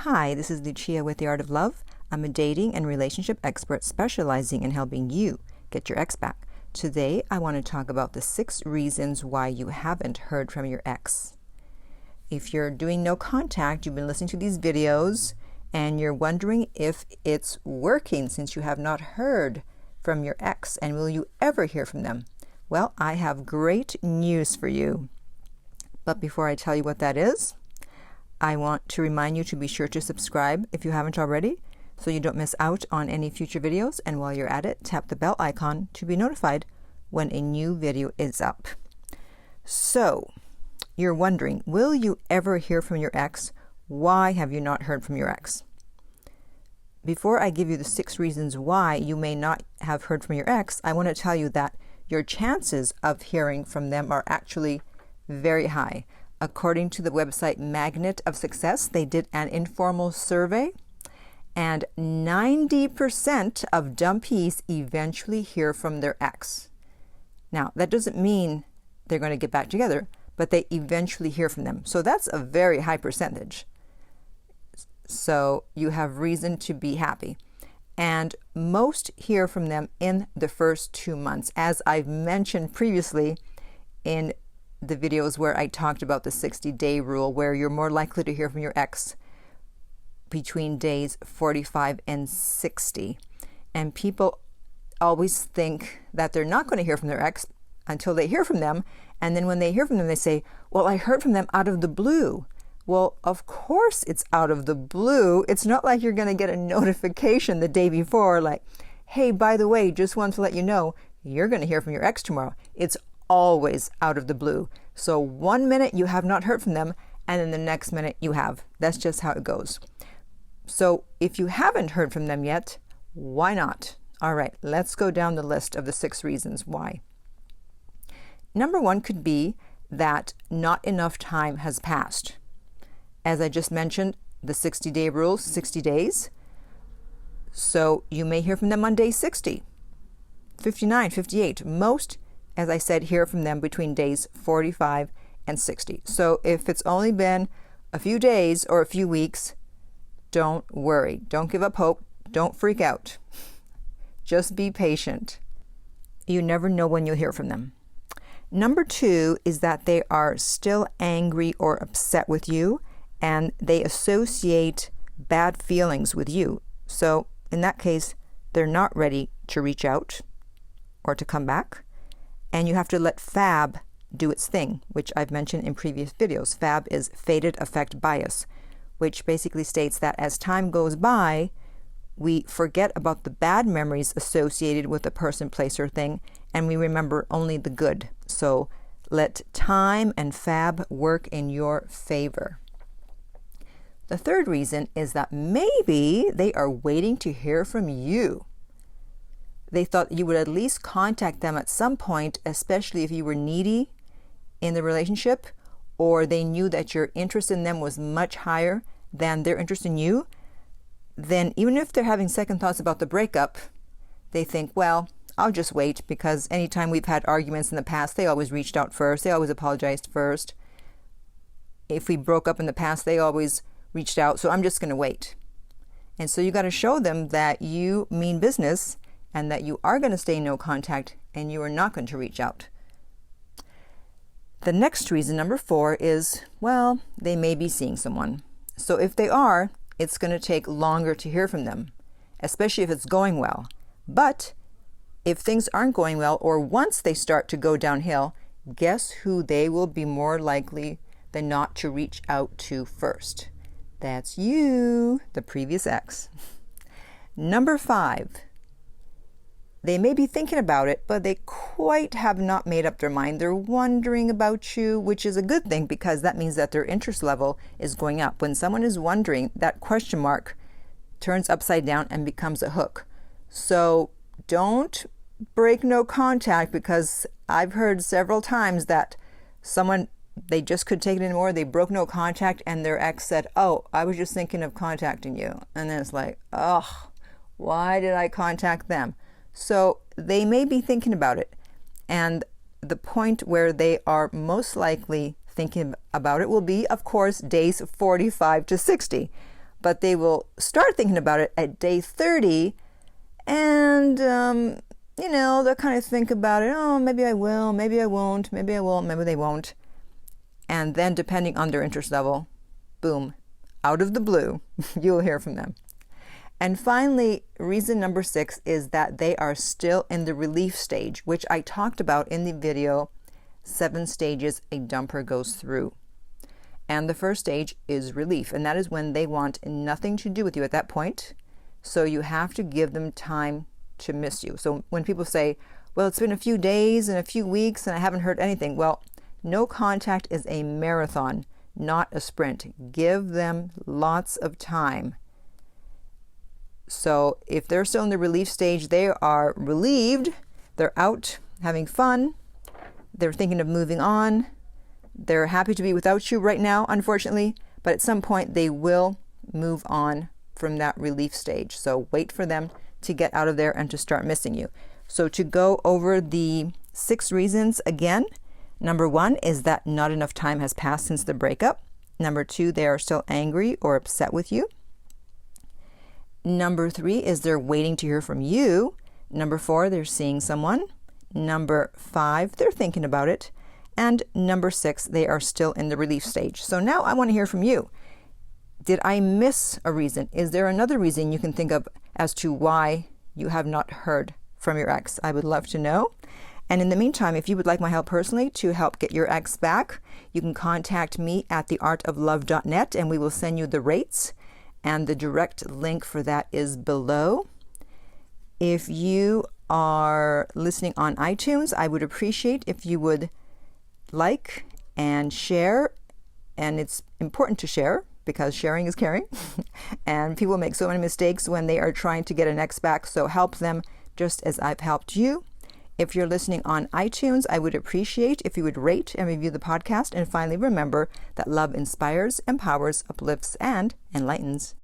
Hi, this is Lucia with The Art of Love. I'm a dating and relationship expert specializing in helping you get your ex back. Today, I want to talk about the 6 reasons why you haven't heard from your ex. If you're doing no contact, you've been listening to these videos, and you're wondering if it's working since you have not heard from your ex, and will you ever hear from them? Well, I have great news for you. But before I tell you what that is, I want to remind you to be sure to subscribe if you haven't already, so you don't miss out on any future videos. And while you're at it, tap the bell icon to be notified when a new video is up. So, you're wondering, will you ever hear from your ex? Why have you not heard from your ex? Before I give you the 6 reasons why you may not have heard from your ex, I want to tell you that your chances of hearing from them are actually very high. According to the website Magnet of Success, they did an informal survey, and 90% of dumpees eventually hear from their ex. Now, that doesn't mean they're going to get back together, but they eventually hear from them. So that's a very high percentage. So you have reason to be happy. And most hear from them in the first 2 months. As I've mentioned previously in the videos where I talked about the 60-day rule, where you're more likely to hear from your ex between days 45 and 60. And people always think that they're not going to hear from their ex until they hear from them. And then when they hear from them, they say, well, I heard from them out of the blue. Well, of course it's out of the blue. It's not like you're going to get a notification the day before like, hey, by the way, just want to let you know, you're going to hear from your ex tomorrow. It's always out of the blue. So 1 minute you have not heard from them, and then the next minute you have. That's just how it goes. So if you haven't heard from them yet, why not? All right, let's go down the list of the 6 reasons why. Number 1 could be that not enough time has passed. As I just mentioned, the 60-day rule, 60 days. So you may hear from them on day 60, 59, 58. Most, as I said, hear from them between days 45 and 60. So if it's only been a few days or a few weeks, don't worry. Don't give up hope. Don't freak out. Just be patient. You never know when you'll hear from them. Number 2 is that they are still angry or upset with you, and they associate bad feelings with you. So in that case, they're not ready to reach out or to come back. And you have to let FAB do its thing, which I've mentioned in previous videos. FAB is Faded Affect Bias, which basically states that as time goes by, we forget about the bad memories associated with a person, place, or thing, and we remember only the good. So let time and FAB work in your favor. The 3rd reason is that maybe they are waiting to hear from you. They thought you would at least contact them at some point, especially if you were needy in the relationship, or they knew that your interest in them was much higher than their interest in you. Then even if they're having second thoughts about the breakup, they think, well, I'll just wait, because anytime we've had arguments in the past, they always reached out first. They always apologized first. If we broke up in the past, they always reached out. So I'm just going to wait. And so you got to show them that you mean business, and that you are going to stay in no contact, and you are not going to reach out. The next reason, number 4, is, well, they may be seeing someone. So if they are, it's going to take longer to hear from them, especially if it's going well. But if things aren't going well, or once they start to go downhill, guess who they will be more likely than not to reach out to first? That's you, the previous ex. Number 5. They may be thinking about it, but they quite have not made up their mind. They're wondering about you, which is a good thing, because that means that their interest level is going up. When someone is wondering, that question mark turns upside down and becomes a hook. So don't break no contact, because I've heard several times that someone, they just couldn't take it anymore. They broke no contact, and their ex said, oh, I was just thinking of contacting you. And then it's like, oh, why did I contact them? So they may be thinking about it. And the point where they are most likely thinking about it will be, of course, days 45 to 60. but they will start thinking about it at day 30, and they'll kind of think about it. Oh, maybe I will, maybe I won't, maybe I will, maybe they won't. And then depending on their interest level, boom, out of the blue, you'll hear from them. And finally, reason number 6 is that they are still in the relief stage, which I talked about in the video, 7 stages a dumper goes through. And the first stage is relief, and that is when they want nothing to do with you at that point. So you have to give them time to miss you. So when people say, well, it's been a few days and a few weeks and I haven't heard anything, well, no contact is a marathon, not a sprint. Give them lots of time. So if they're still in the relief stage, they are relieved, they're out having fun, they're thinking of moving on, they're happy to be without you right now, unfortunately, but at some point they will move on from that relief stage. So wait for them to get out of there and to start missing you. So to go over the 6 reasons again, number 1 is that not enough time has passed since the breakup. Number 2, they are still angry or upset with you. Number 3 is they're waiting to hear from you. Number 4, they're seeing someone. Number 5, they're thinking about it. And number 6, they are still in the relief stage. So now I want to hear from you. Did I miss a reason? Is there another reason you can think of as to why you have not heard from your ex? I would love to know. And in the meantime, if you would like my help personally to help get your ex back, you can contact me at theartoflove.net and we will send you the rates. And the direct link for that is below. If you are listening on iTunes, I would appreciate if you would like and share. And it's important to share because sharing is caring. And people make so many mistakes when they are trying to get an ex back. So help them just as I've helped you. If you're listening on iTunes, I would appreciate if you would rate and review the podcast. And finally, remember that love inspires, empowers, uplifts, and enlightens.